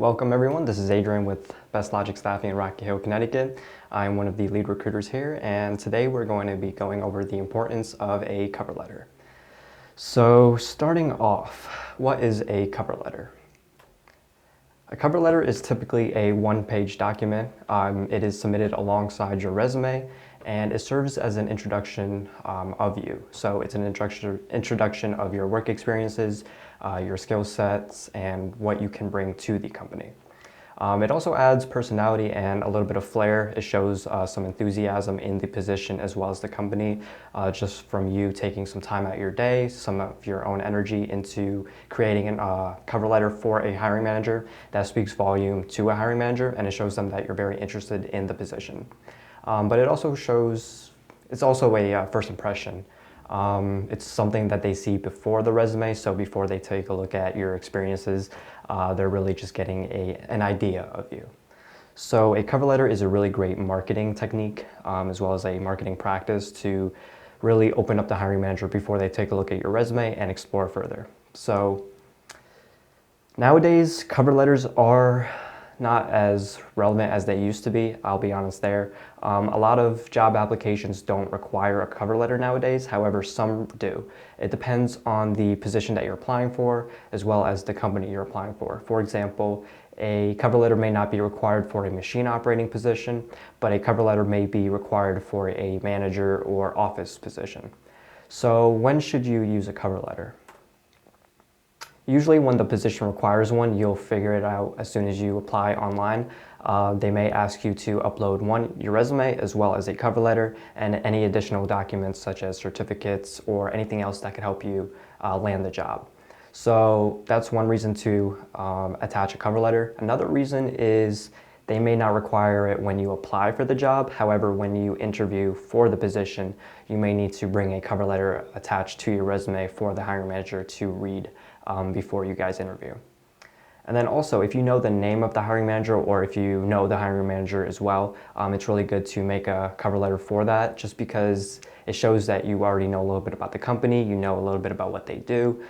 Welcome everyone, this is Adrian with BestLogic Staffing in Rocky Hill, Connecticut. I'm one of the lead recruiters here, and today we're going to be going over the importance of a cover letter. So starting off, what is a cover letter? A cover letter is typically a one-page document. It is submitted alongside your resume, and it serves as an introduction of you. So it's an introduction of your work experiences, your skill sets, and what you can bring to the company. It also adds personality and a little bit of flair. It shows some enthusiasm in the position as well as the company, just from you taking some time out your day, some of your own energy into creating a cover letter for a hiring manager that speaks volume to a hiring manager, and it shows them that you're very interested in the position. But it also shows, it's also a first impression. It's something that they see before the resume, so before they take a look at your experiences, they're really just getting an idea of you. So a cover letter is a really great marketing technique, as well as a marketing practice to really open up the hiring manager before they take a look at your resume and explore further. So nowadays, cover letters are not as relevant as they used to be, I'll be honest there. A lot of job applications don't require a cover letter nowadays, however some do. It depends on the position that you're applying for as well as the company you're applying for. For example, a cover letter may not be required for a machine operating position, but a cover letter may be required for a manager or office position. So when should you use a cover letter? Usually when the position requires one, you'll figure it out as soon as you apply online. They may ask you to upload your resume as well as a cover letter and any additional documents such as certificates or anything else that could help you land the job. So that's one reason to attach a cover letter. Another reason is they may not require it when you apply for the job. However, when you interview for the position, you may need to bring a cover letter attached to your resume for the hiring manager to read before you guys interview. And then also, if you know the name of the hiring manager or if you know the hiring manager as well, it's really good to make a cover letter for that, just because it shows that you already know a little bit about the company, you know a little bit about what they do,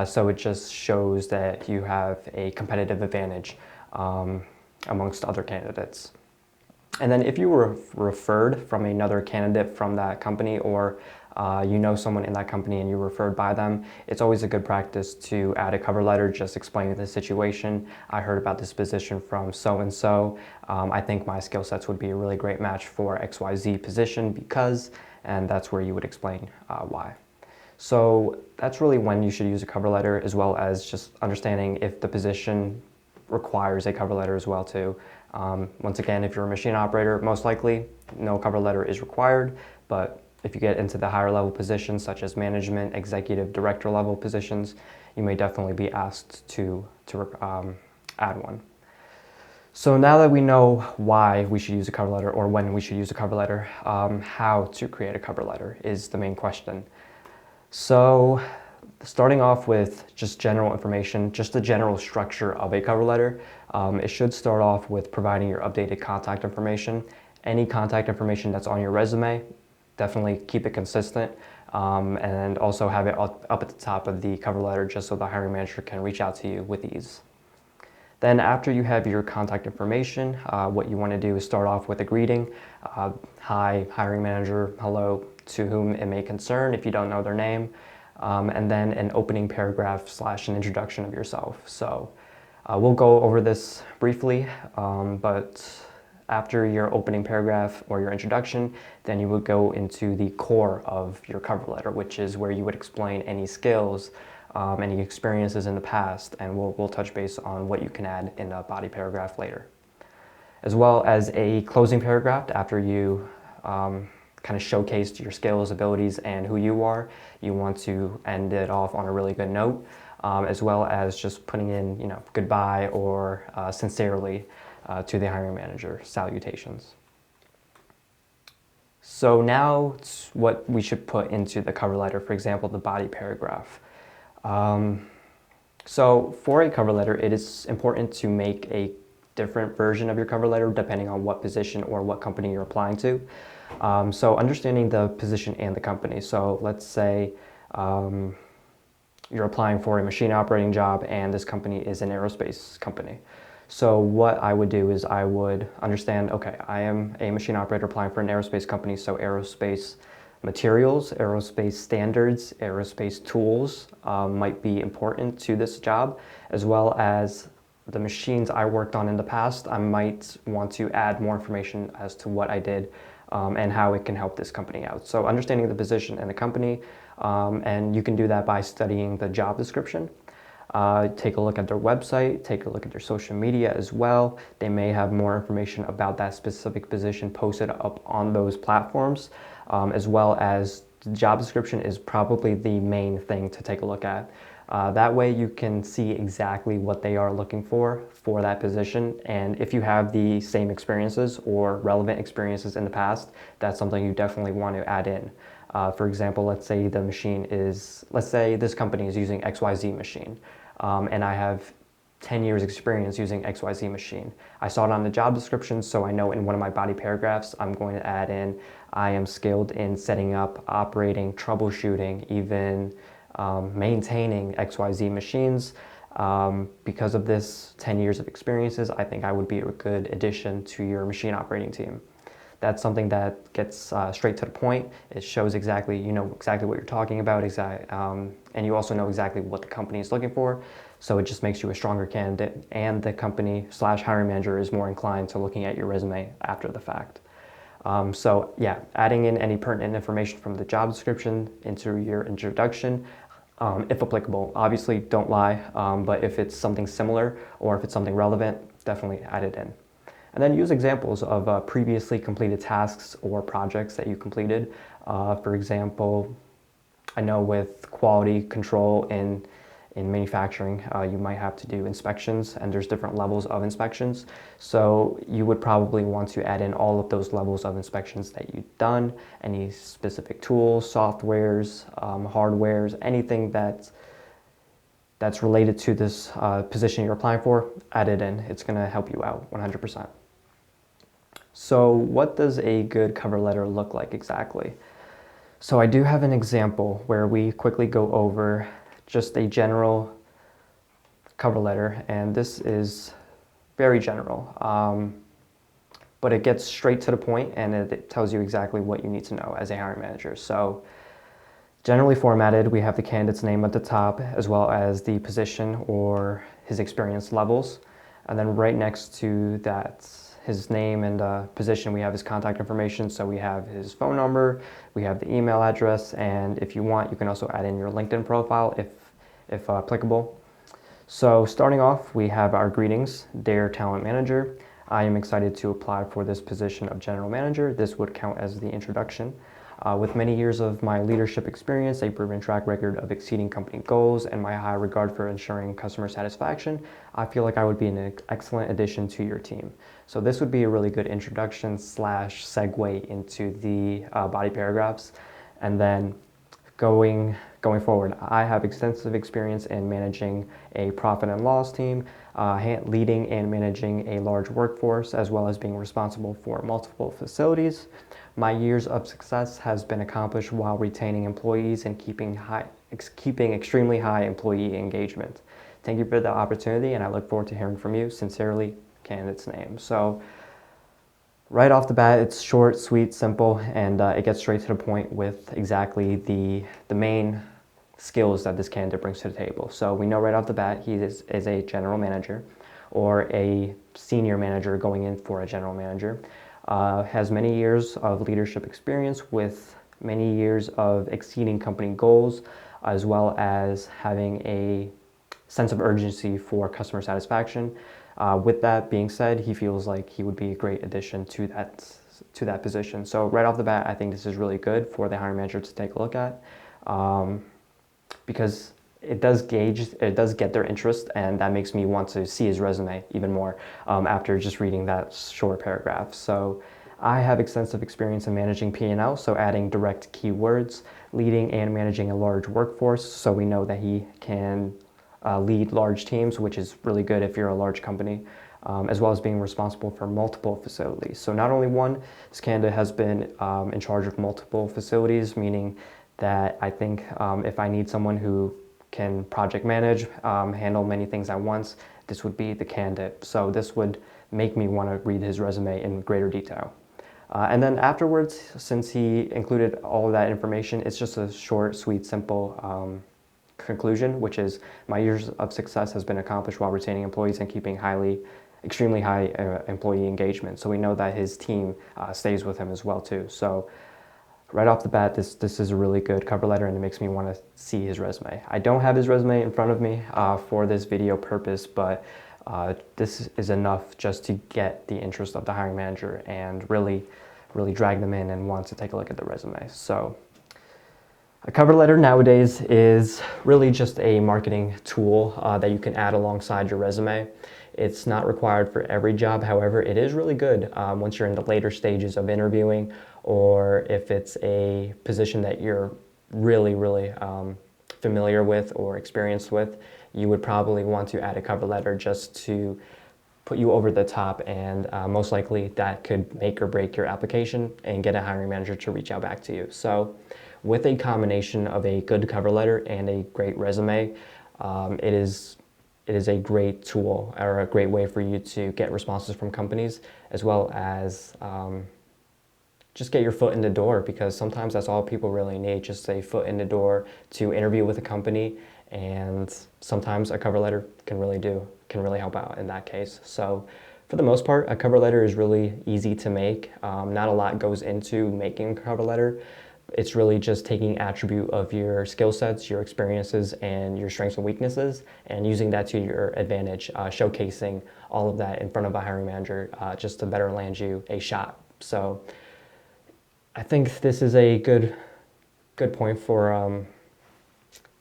so it just shows that you have a competitive advantage amongst other candidates. And then if you were referred from another candidate from that company, or you know someone in that company and you're referred by them, it's always a good practice to add a cover letter just explaining the situation. I heard about this position from so-and-so. I think my skill sets would be a really great match for XYZ position because, and that's where you would explain why. So that's really when you should use a cover letter, as well as just understanding if the position requires a cover letter as well too. Once again, if you're a machine operator, most likely no cover letter is required, but if you get into the higher level positions such as management, executive, director level positions, you may definitely be asked to add one. So now that we know why we should use a cover letter or when we should use a cover letter, how to create a cover letter is the main question. So starting off with just general information, just the general structure of a cover letter, it should start off with providing your updated contact information. Any contact information that's on your resume, definitely keep it consistent, and also have it up at the top of the cover letter just so the hiring manager can reach out to you with ease. Then after you have your contact information, what you want to do is start off with a greeting. Hi, hiring manager, hello, to whom it may concern if you don't know their name. And then an opening paragraph / an introduction of yourself. So we'll go over this briefly, but after your opening paragraph or your introduction, then you would go into the core of your cover letter, which is where you would explain any skills, any experiences in the past, and we'll touch base on what you can add in a body paragraph later. As well as a closing paragraph after you kind of showcased your skills, abilities, and who you are. You want to end it off on a really good note, as well as just putting in, goodbye or sincerely to the hiring manager, salutations. So now what we should put into the cover letter, for example, the body paragraph. So for a cover letter, it is important to make a different version of your cover letter depending on what position or what company you're applying to. So understanding the position and the company. So let's say you're applying for a machine operating job and this company is an aerospace company. So what I would do is I would understand, okay, I am a machine operator applying for an aerospace company, so aerospace materials, aerospace standards, aerospace tools might be important to this job, as well as the machines I worked on in the past. I might want to add more information as to what I did and how it can help this company out. So understanding the position and the company, and you can do that by studying the job description. Take a look at their website, take a look at their social media as well. They may have more information about that specific position posted up on those platforms, as well as the job description is probably the main thing to take a look at. That way you can see exactly what they are looking for that position, and if you have the same experiences or relevant experiences in the past, that's something you definitely want to add in. For example, let's say this company is using XYZ machine, and I have 10 years experience using XYZ machine. I saw it on the job description, so I know in one of my body paragraphs, I'm going to add in, I am skilled in setting up, operating, troubleshooting, even maintaining XYZ machines. Because of this 10 years of experiences, I think I would be a good addition to your machine operating team. That's something that gets straight to the point. It shows exactly, you know exactly what you're talking about, and you also know exactly what the company is looking for. So it just makes you a stronger candidate, and the company / hiring manager is more inclined to looking at your resume after the fact. So yeah, adding in any pertinent information from the job description into your introduction, if applicable. Obviously, don't lie, but if it's something similar or if it's something relevant, definitely add it in. And then use examples of previously completed tasks or projects that you completed. For example, I know with quality control in manufacturing, you might have to do inspections, and there's different levels of inspections. So you would probably want to add in all of those levels of inspections that you've done, any specific tools, softwares, hardwares, anything that's related to this position you're applying for, add it in. It's going to help you out 100%. So what does a good cover letter look like exactly? So I do have an example where we quickly go over just a general cover letter, and this is very general, but it gets straight to the point, and it tells you exactly what you need to know as a hiring manager. So generally formatted, we have the candidate's name at the top, as well as the position or his experience levels, and then right next to that, his name and position, we have his contact information. So we have his phone number, we have the email address, and if you want, you can also add in your LinkedIn profile if applicable. So starting off, we have our greetings, dear talent manager. I am excited to apply for this position of general manager. This would count as the introduction. With many years of my leadership experience, a proven track record of exceeding company goals, and my high regard for ensuring customer satisfaction, I feel like I would be an excellent addition to your team. So this would be a really good introduction / segue into the body paragraphs. And then going forward, I have extensive experience in managing a profit and loss team, leading and managing a large workforce, as well as being responsible for multiple facilities. My years of success has been accomplished while retaining employees and keeping extremely high employee engagement. Thank you for the opportunity, and I look forward to hearing from you. Sincerely, candidate's name. So right off the bat, it's short, sweet, simple, and it gets straight to the point with exactly the main skills that this candidate brings to the table. So we know right off the bat he is a general manager or a senior manager going in for a general manager. Has many years of leadership experience with many years of exceeding company goals, as well as having a sense of urgency for customer satisfaction. With that being said, he feels like he would be a great addition to that position. So right off the bat, I think this is really good for the hiring manager to take a look at, because it does get their interest, and that makes me want to see his resume even more after just reading that short paragraph. So I have extensive experience in managing P&L, so adding direct keywords, leading and managing a large workforce, so we know that he can lead large teams, which is really good if you're a large company, as well as being responsible for multiple facilities. So not only one, this candidate has been in charge of multiple facilities, meaning that I think if I need someone who can project manage, handle many things at once, this would be the candidate. So this would make me want to read his resume in greater detail. And then afterwards, since he included all of that information, it's just a short, sweet, simple conclusion, which is my years of success has been accomplished while retaining employees and keeping extremely high employee engagement. So we know that his team stays with him as well too. So right off the bat, this is a really good cover letter, and it makes me want to see his resume. I don't have his resume in front of me for this video purpose, but this is enough just to get the interest of the hiring manager and really drag them in and want to take a look at the resume. So a cover letter nowadays is really just a marketing tool that you can add alongside your resume. It's not required for every job. However, it is really good once you're in the later stages of interviewing, or if it's a position that you're really familiar with or experienced with. You would probably want to add a cover letter just to put you over the top, and most likely that could make or break your application and get a hiring manager to reach out back to you. So with a combination of a good cover letter and a great resume, it is a great tool, or a great way for you to get responses from companies, as well as just get your foot in the door, because sometimes that's all people really need, just a foot in the door to interview with a company. And sometimes a cover letter can really help out in that case. So for the most part, a cover letter is really easy to make. Not a lot goes into making a cover letter. It's really just taking attribute of your skill sets, your experiences, and your strengths and weaknesses, and using that to your advantage, showcasing all of that in front of a hiring manager just to better land you a shot. So I think this is a good point for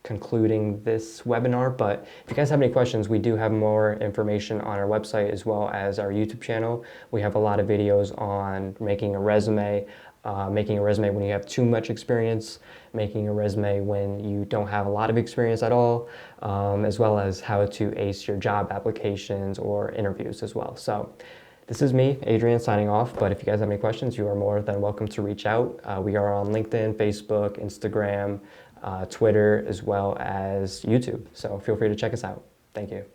concluding this webinar. But if you guys have any questions, we do have more information on our website as well as our YouTube channel. We have a lot of videos on making a resume when you have too much experience, making a resume when you don't have a lot of experience at all, as well as how to ace your job applications or interviews as well. So this is me, Adrian, signing off. But if you guys have any questions, you are more than welcome to reach out. We are on LinkedIn, Facebook, Instagram, Twitter, as well as YouTube. So feel free to check us out. Thank you.